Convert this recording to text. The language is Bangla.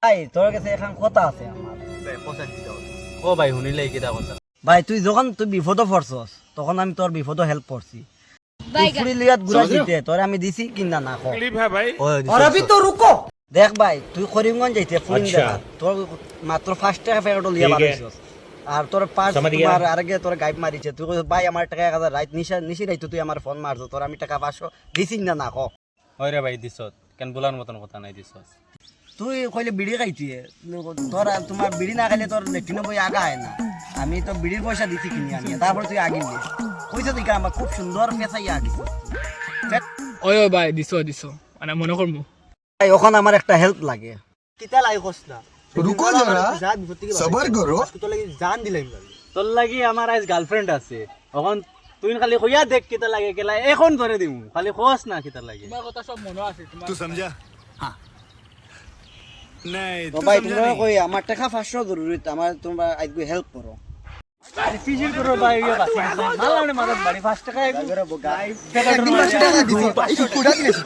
ভাই তোর কাছে এখন কথা আছে আমার। ও ভাই শুনিলে কিটা কথা? ভাই তুই যখন তুই বিপদ পড়ছস তখন আমি তোর বিপদ হেল্প করছি। তুই ফুরি লিয়াত গুড়া দিতে তোর আমি দিছি কিনা না কো। ও और अभी तो रुको देख भाई তুই করিমগঞ্জ যাইতে ফুরিন দেখা তোর মাত্র 5 টাকা প্যাকেট লিয়া বানাইছস আর তোর পাঁচ তোমার আগে তোর গাইব মারিছে তুই কইছ ভাই আমার টাকা 1000 রাত নিশি রাইতো তুই আমার ফোন মারছ তোর আমি টাকা 500 দিছি না কো। ওই রে ভাই দিছত কেন বলার মতন কথা নাই দিছত। তুই কইলে বিড়ি খাইতি তোর তোমার বিড়ি না খাইলে তোর লেট্রিনে বই আগা হয় না। আমি তো বিড়ির পয়সা দিছি কিনে আনিয়ে তারপর তুই আগিল দিস কইছ তুই আমার খুব সুন্দর পেছাইয়া আগিস। ওই ভাই দিছো মানে মনে করমু ভাই ওখানে আমার একটা হেল্প লাগে। কিতা লাই কস না रुको जरा सबर करो তো লাগি জান দিলাম তোর লাগি আমার আজ গার্লফ্রেন্ড আছে এখন তুই খালি কইয়া দেখ কিটা লাগে কেলা এখন ধরে দিমু খালি খোস না কিটা লাগে। তোমার কথা সব মনে আছে তোমার तू समझा हाँ नहीं তো तू ভাই समझा তোমরা नहीं কই আমার টাকা 500 জরুরি আমার তোমরা আজকে হেল্প করো। ফিজিল করো ভাই ইয়া বাসি মালানে মাদত বাড়ি 5 টাকা এক গাই একদিন 5 টাকা দিছি ভাই কুড়া দিছি